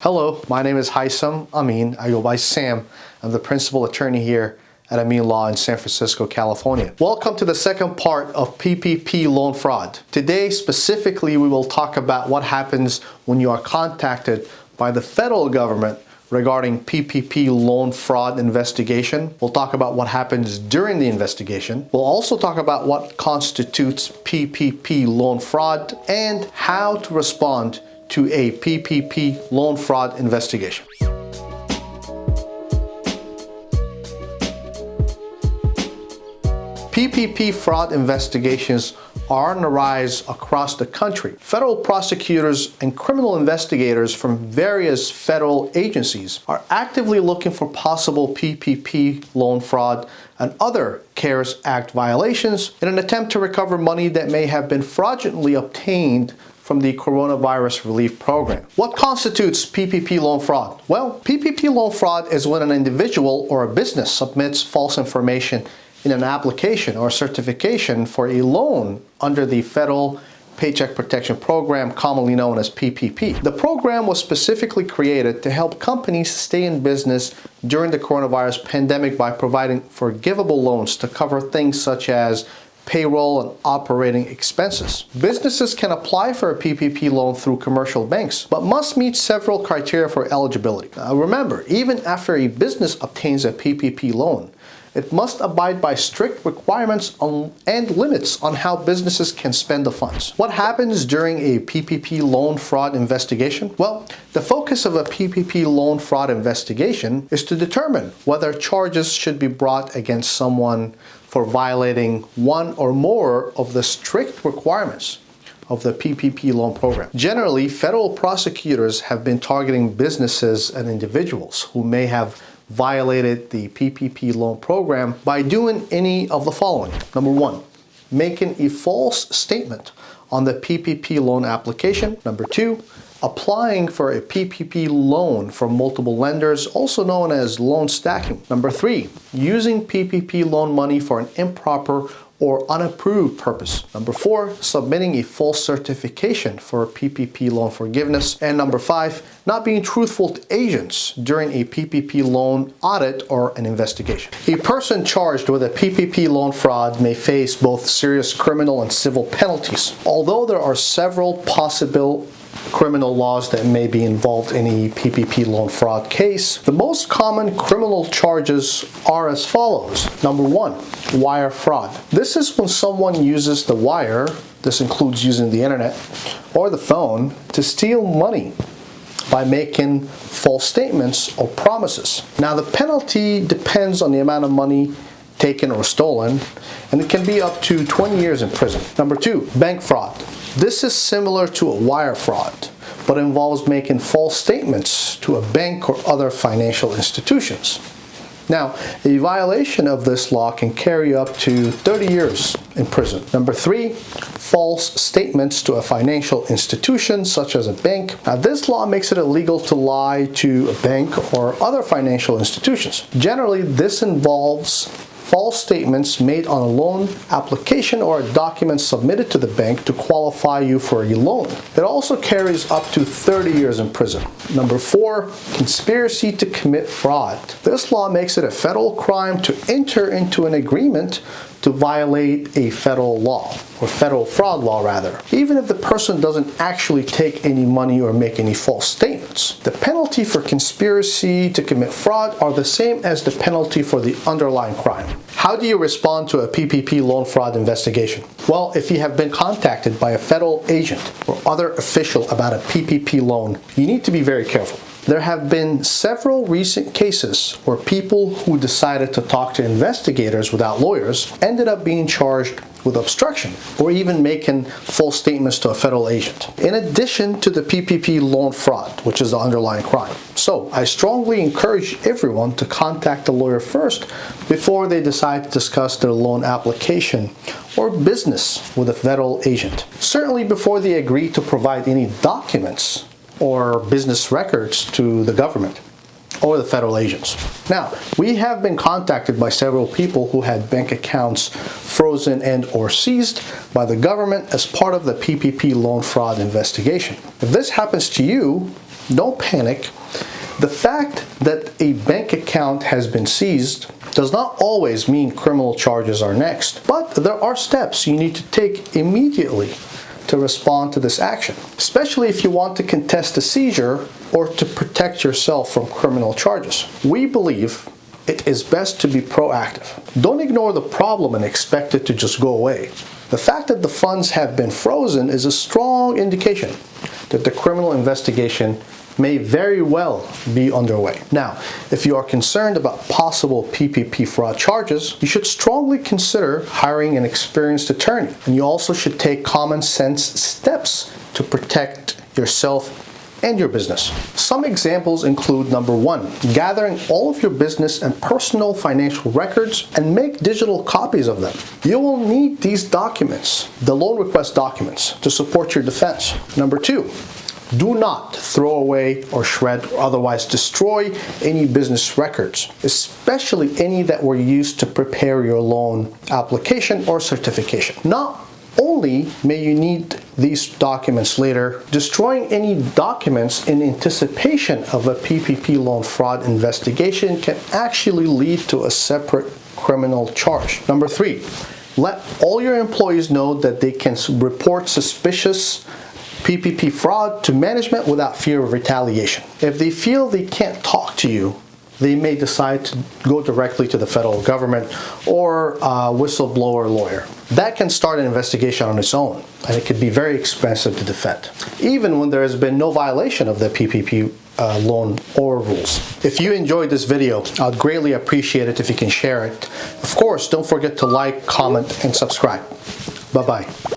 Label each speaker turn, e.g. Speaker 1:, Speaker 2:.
Speaker 1: Hello, my name is Amin. I go by Sam. I'm the principal attorney here at Amin Law in San Francisco, California. Welcome to the second part of PPP loan fraud. Today, specifically, we will talk about what happens when you are contacted by the federal government regarding PPP loan fraud investigation. We'll talk about what happens during the investigation. We'll also talk about what constitutes PPP loan fraud and how to respond to a PPP loan fraud investigation. PPP fraud investigations are on the rise across the country. Federal prosecutors and criminal investigators from various federal agencies are actively looking for possible PPP loan fraud and other CARES Act violations in an attempt to recover money that may have been fraudulently obtained from the coronavirus relief program. What constitutes PPP loan fraud? Well, PPP loan fraud is when an individual or a business submits false information in an application or certification for a loan under the federal Paycheck Protection Program, commonly known as PPP. The program was specifically created to help companies stay in business during the coronavirus pandemic by providing forgivable loans to cover things such as payroll and operating expenses. Businesses can apply for a PPP loan through commercial banks, but must meet several criteria for eligibility. Remember, even after a business obtains a PPP loan, it must abide by strict requirements and limits on how businesses can spend the funds. What happens during a PPP loan fraud investigation? Well, the focus of a PPP loan fraud investigation is to determine whether charges should be brought against someone for violating one or more of the strict requirements of the PPP loan program. Generally, federal prosecutors have been targeting businesses and individuals who may have violated the PPP loan program by doing any of the following. Number one, making a false statement on the PPP loan application. Number two, applying for a PPP loan from multiple lenders, also known as loan stacking. Number three, using PPP loan money for an improper or unapproved purpose. Number four, submitting a false certification for PPP loan forgiveness. And number five, not being truthful to agents during a PPP loan audit or an investigation. A person charged with a PPP loan fraud may face both serious criminal and civil penalties. Although there are several possible criminal laws that may be involved in a PPP loan fraud case, the most common criminal charges are as follows. Number one, wire fraud. This is when someone uses the wire, this includes using the internet or the phone, to steal money by making false statements or promises. Now, the penalty depends on the amount of money taken or stolen, and it can be up to 20 years in prison. Number two, bank fraud. This is similar to a wire fraud, but involves making false statements to a bank or other financial institutions. Now, a violation of this law can carry up to 30 years in prison. Number three, false statements to a financial institution such as a bank. Now, this law makes it illegal to lie to a bank or other financial institutions. Generally, this involves false statements made on a loan application or a document submitted to the bank to qualify you for a loan. It also carries up to 30 years in prison. Number four, conspiracy to commit fraud. This law makes it a federal crime to enter into an agreement to violate a federal law, or federal fraud law rather, even if the person doesn't actually take any money or make any false statements. The penalty for conspiracy to commit fraud are the same as the penalty for the underlying crime. How do you respond to a PPP loan fraud investigation? Well, if you have been contacted by a federal agent or other official about a PPP loan, you need to be very careful. There have been several recent cases where people who decided to talk to investigators without lawyers ended up being charged with obstruction or even making false statements to a federal agent, in addition to the PPP loan fraud, which is the underlying crime. So I strongly encourage everyone to contact a lawyer first before they decide to discuss their loan application or business with a federal agent. Certainly before they agree to provide any documents or business records to the government or the federal agents. Now, we have been contacted by several people who had bank accounts frozen and or seized by the government as part of the PPP loan fraud investigation. If this happens to you, Don't panic. The fact that a bank account has been seized does not always mean criminal charges are next, but there are steps you need to take immediately to respond to this action, especially if you want to contest a seizure or to protect yourself from criminal charges. We believe it is best to be proactive. Don't ignore the problem and expect it to just go away. The fact that the funds have been frozen is a strong indication that the criminal investigation may very well be underway. Now, if you are concerned about possible PPP fraud charges, you should strongly consider hiring an experienced attorney. And you also should take common sense steps to protect yourself and your business. Some examples include: number one, gathering all of your business and personal financial records and make digital copies of them. You will need these documents, the loan request documents, to support your defense. Number two, do not throw away or shred or otherwise destroy any business records, especially any that were used to prepare your loan application or certification. Not only may you need these documents later, destroying any documents in anticipation of a PPP loan fraud investigation can actually lead to a separate criminal charge. Number three, let all your employees know that they can report suspicious PPP fraud to management without fear of retaliation. If they feel they can't talk to you, they may decide to go directly to the federal government or a whistleblower lawyer. That can start an investigation on its own, and it could be very expensive to defend, even when there has been no violation of the PPP loan or rules. If you enjoyed this video, I'd greatly appreciate it if you can share it. Of course, don't forget to like, comment, and subscribe. Bye-bye.